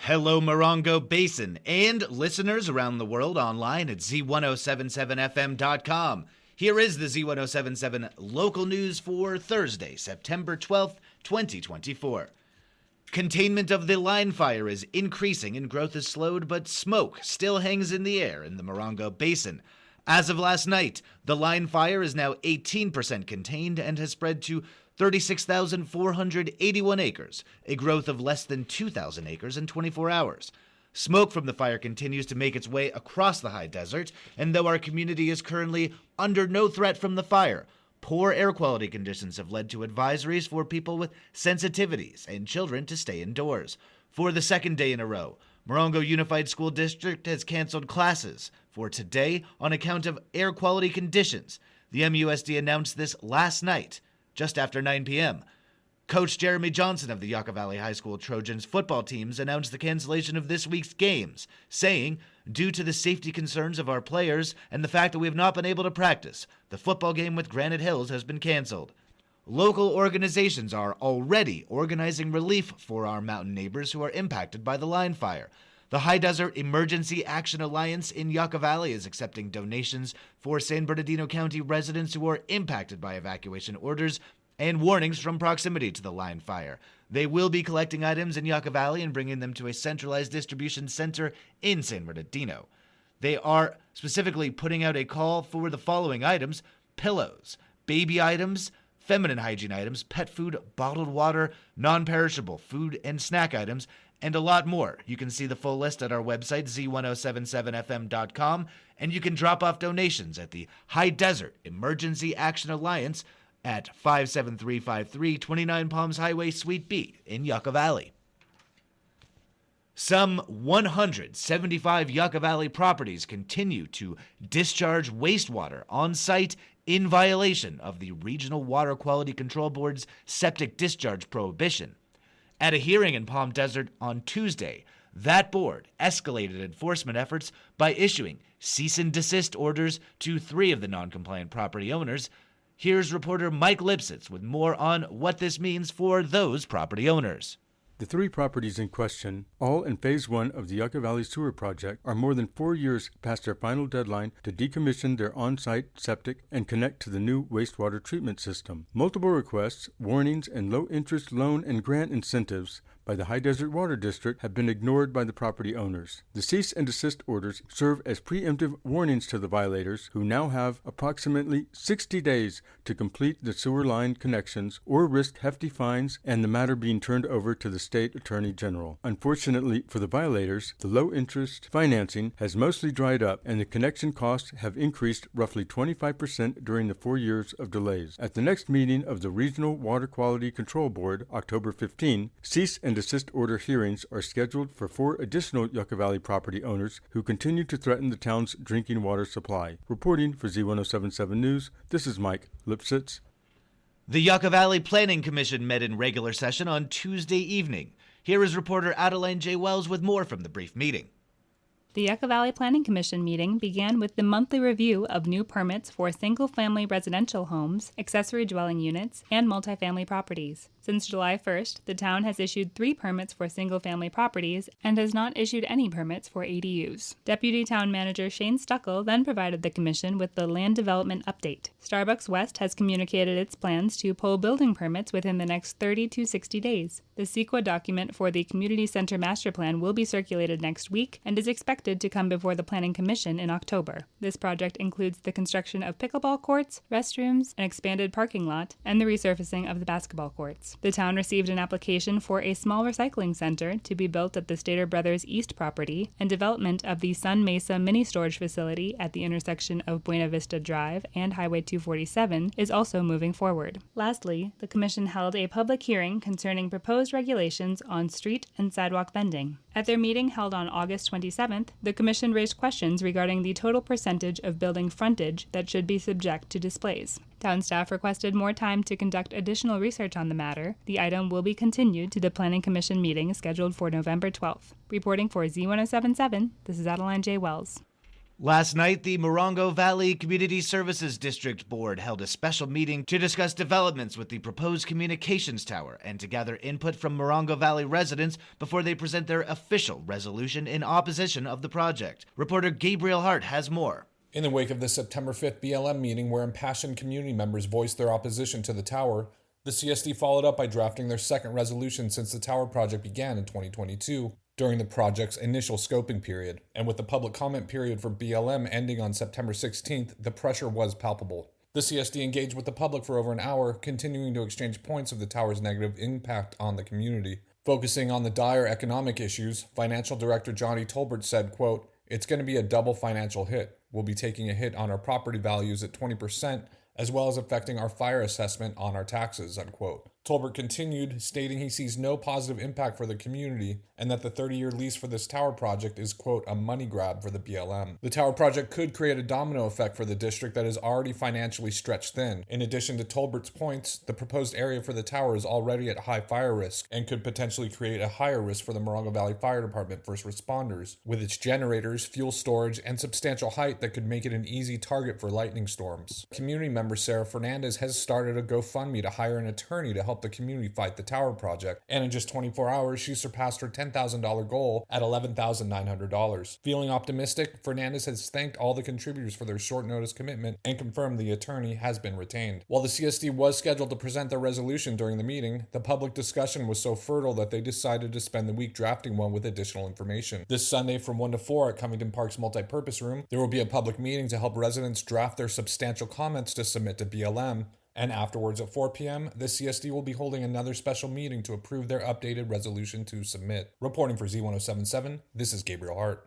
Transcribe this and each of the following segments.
Hello, Morongo Basin, and listeners around the world online at Z107.7 FM.com. Here is the Z107.7 Local News for Thursday, September 12th, 2024. Containment of the line fire is increasing and growth is slowed, but smoke still hangs in the air in the Morongo Basin. As of last night, the line fire is now 18% contained and has spread to 36,481 acres, a growth of less than 2,000 acres in 24 hours. Smoke from the fire continues to make its way across the high desert, and though our community is currently under no threat from the fire, poor air quality conditions have led to advisories for people with sensitivities and children to stay indoors. For the second day in a row, Morongo Unified School District has canceled classes for today on account of air quality conditions. The MUSD announced this last night, just after 9 p.m. Coach Jeremy Johnson of the Yucca Valley High School Trojans football teams announced the cancellation of this week's games, saying, due to the safety concerns of our players and the fact that we have not been able to practice, the football game with Granite Hills has been canceled. Local organizations are already organizing relief for our mountain neighbors who are impacted by the line fire. The High Desert Emergency Action Alliance in Yucca Valley is accepting donations for San Bernardino County residents who are impacted by evacuation orders and warnings from proximity to the line fire. They will be collecting items in Yucca Valley and bringing them to a centralized distribution center in San Bernardino. They are specifically putting out a call for the following items: pillows, baby items, feminine hygiene items, pet food, bottled water, non-perishable food and snack items, and a lot more. You can see the full list at our website, Z107.7 FM.com, and you can drop off donations at the High Desert Emergency Action Alliance at 57353 29 Palms Highway, Suite B in Yucca Valley. Some 175 Yucca Valley properties continue to discharge wastewater on site in violation of the Regional Water Quality Control Board's septic discharge prohibition. At a hearing in Palm Desert on Tuesday, that board escalated enforcement efforts by issuing cease and desist orders to 3 of the non-compliant property owners. Here's reporter Mike Lipsitz with more on what this means for those property owners. The 3 properties in question, all in Phase 1 of the Yucca Valley Sewer Project, are more than 4 years past their final deadline to decommission their on-site septic and connect to the new wastewater treatment system. Multiple requests, warnings, and low-interest loan and grant incentives by the High Desert Water District have been ignored by the property owners. The cease and desist orders serve as preemptive warnings to the violators, who now have approximately 60 days to complete the sewer line connections or risk hefty fines and the matter being turned over to the State Attorney General. Unfortunately for the violators, the low-interest financing has mostly dried up and the connection costs have increased roughly 25% during the 4 years of delays. At the next meeting of the Regional Water Quality Control Board, October 15, cease and desist order hearings are scheduled for 4 additional Yucca Valley property owners who continue to threaten the town's drinking water supply. Reporting for Z107.7 News, this is Mike Lipsitz. The Yucca Valley Planning Commission met in regular session on Tuesday evening. Here is reporter Adeline J. Wells with more from the brief meeting. The Yucca Valley Planning Commission meeting began with the monthly review of new permits for single-family residential homes, accessory dwelling units, and multifamily properties. Since July 1st, the town has issued 3 permits for single-family properties and has not issued any permits for ADUs. Deputy Town Manager Shane Stuckel then provided the commission with the land development update. Starbucks West has communicated its plans to pull building permits within the next 30 to 60 days. The CEQA document for the Community Center Master Plan will be circulated next week and is expected to come before the Planning Commission in October. This project includes the construction of pickleball courts, restrooms, an expanded parking lot, and the resurfacing of the basketball courts. The town received an application for a small recycling center to be built at the Stater Brothers East property, and development of the Sun Mesa mini storage facility at the intersection of Buena Vista Drive and Highway 247 is also moving forward. Lastly, the Commission held a public hearing concerning proposed regulations on street and sidewalk vending. At their meeting held on August 27th, the Commission raised questions regarding the total percentage of building frontage that should be subject to displays. Town staff requested more time to conduct additional research on the matter. The item will be continued to the Planning Commission meeting scheduled for November 12th. Reporting for Z107.7, this is Adeline J. Wells. Last night, the Morongo Valley Community Services District Board held a special meeting to discuss developments with the proposed communications tower and to gather input from Morongo Valley residents before they present their official resolution in opposition of the project. Reporter Gabriel Hart has more. In the wake of the September 5th BLM meeting where impassioned community members voiced their opposition to the tower, the CSD followed up by drafting their second resolution since the tower project began in 2022 during the project's initial scoping period. And with the public comment period for BLM ending on September 16th, the pressure was palpable. The CSD engaged with the public for over an hour, continuing to exchange points of the tower's negative impact on the community. Focusing on the dire economic issues, Financial Director Johnny Tolbert said, quote, "It's going to be a double financial hit. We'll be taking a hit on our property values at 20%, as well as affecting our fire assessment on our taxes," unquote. Tolbert continued, stating he sees no positive impact for the community and that the 30-year lease for this tower project is, quote, "a money grab for the BLM." The tower project could create a domino effect for the district that is already financially stretched thin. In addition to Tolbert's points, the proposed area for the tower is already at high fire risk and could potentially create a higher risk for the Morongo Valley Fire Department first responders, with its generators, fuel storage, and substantial height that could make it an easy target for lightning storms. Community member Sarah Fernandez has started a GoFundMe to hire an attorney to help the community fight the tower project, and in just 24 hours, she surpassed her $10,000 goal at $11,900. Feeling optimistic, Fernandez has thanked all the contributors for their short notice commitment and confirmed the attorney has been retained. While the CSD was scheduled to present their resolution during the meeting, the public discussion was so fertile that they decided to spend the week drafting one with additional information. This Sunday from 1 to 4 at Covington Park's multipurpose room, there will be a public meeting to help residents draft their substantial comments to submit to BLM. And afterwards at 4 p.m., the CSD will be holding another special meeting to approve their updated resolution to submit. Reporting for Z107.7, this is Gabriel Hart.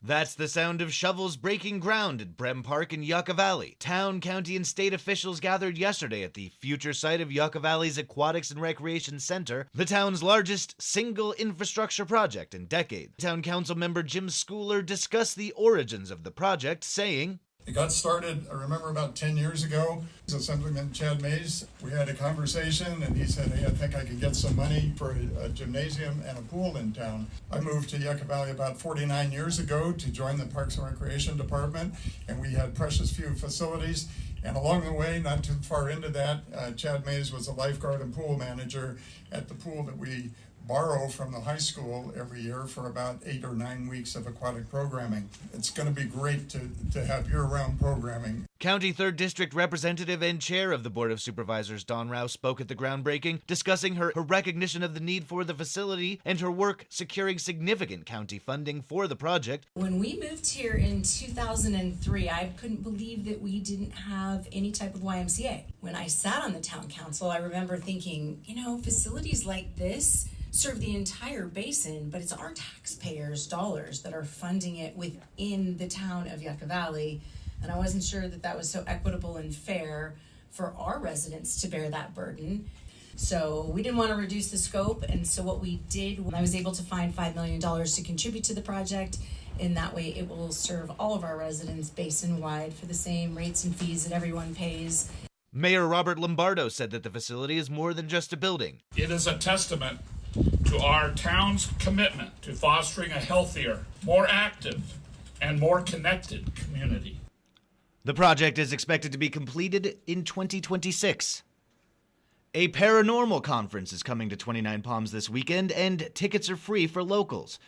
That's the sound of shovels breaking ground at Brem Park in Yucca Valley. Town, county, and state officials gathered yesterday at the future site of Yucca Valley's Aquatics and Recreation Center, the town's largest single infrastructure project in decades. Town Council member Jim Schooler discussed the origins of the project, saying, "It got started, I remember, about 10 years ago. Assemblyman Chad Mays, we had a conversation and he said, "Hey, I think I could get some money for a gymnasium and a pool in town." I moved to Yucca Valley about 49 years ago to join the Parks and Recreation Department, and we had precious few facilities. And along the way, not too far into that, Chad Mays was a lifeguard and pool manager at the pool that we borrow from the high school every year for about 8 or 9 weeks of aquatic programming. It's going to be great to have year-round programming. County 3rd District Representative and Chair of the Board of Supervisors Dawn Rouse spoke at the groundbreaking, discussing her recognition of the need for the facility and her work securing significant county funding for the project. When we moved here in 2003, I couldn't believe that we didn't have any type of YMCA. When I sat on the town council, I remember thinking, facilities like this serve the entire basin, but it's our taxpayers' dollars that are funding it within the town of Yucca Valley. And I wasn't sure that that was so equitable and fair for our residents to bear that burden. So we didn't want to reduce the scope, and so what we did, I was able to find $5 million to contribute to the project. In that way, it will serve all of our residents basin-wide for the same rates and fees that everyone pays. Mayor Robert Lombardo said that the facility is more than just a building. It is a testament to our town's commitment to fostering a healthier, more active, and more connected community. The project is expected to be completed in 2026. A paranormal conference is coming to 29 Palms this weekend, and tickets are free for locals.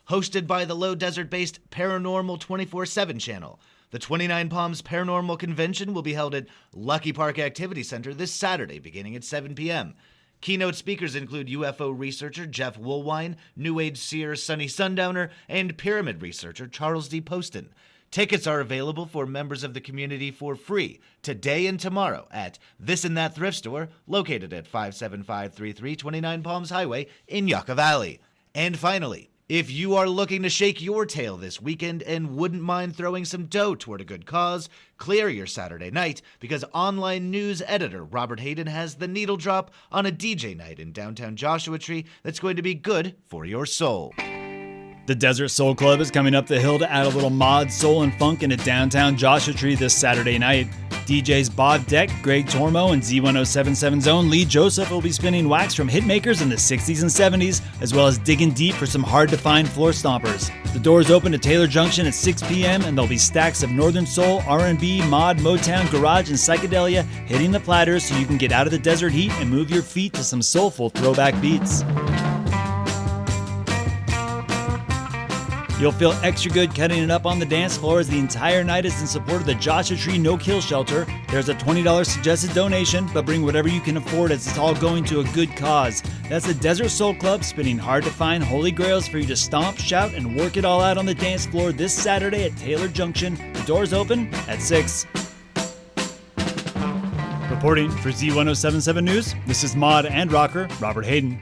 Hosted by the Low Desert-based Paranormal 24/7 channel, the 29 Palms Paranormal Convention will be held at Lucky Park Activity Center this Saturday, beginning at 7 p.m. Keynote speakers include UFO researcher Jeff Woolwine, New Age seer Sunny Sundowner, and pyramid researcher Charles D. Poston. Tickets are available for members of the community for free today and tomorrow at This and That Thrift Store, located at 57533 29 Palms Highway in Yucca Valley. And finally, if you are looking to shake your tail this weekend and wouldn't mind throwing some dough toward a good cause, clear your Saturday night, because online news editor Robert Hayden has the needle drop on a DJ night in downtown Joshua Tree that's going to be good for your soul. The Desert Soul Club is coming up the hill to add a little mod, soul, and funk into downtown Joshua Tree this Saturday night. DJs Bob Deck, Greg Tormo, and Z107.7's own Lee Joseph will be spinning wax from hitmakers in the 60s and 70s, as well as digging deep for some hard-to-find floor stompers. The doors open to Taylor Junction at 6 p.m., and there'll be stacks of Northern Soul, R&B, mod, Motown, garage, and psychedelia hitting the platters so you can get out of the desert heat and move your feet to some soulful throwback beats. You'll feel extra good cutting it up on the dance floor as the entire night is in support of the Joshua Tree No-Kill Shelter. There's a $20 suggested donation, but bring whatever you can afford as it's all going to a good cause. That's the Desert Soul Club spinning hard-to-find holy grails for you to stomp, shout, and work it all out on the dance floor this Saturday at Taylor Junction. The doors open at 6. Reporting for Z107.7 News, this is mod and rocker Robert Hayden.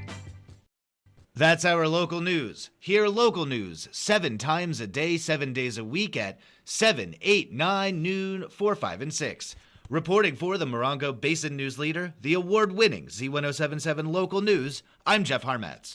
That's our local news. Hear local news 7 times a day, 7 days a week at 7, 8, 9, noon, 4, 5, and 6. Reporting for the Morongo Basin News Leader, the award-winning Z107.7 Local News, I'm Jeff Harmatz.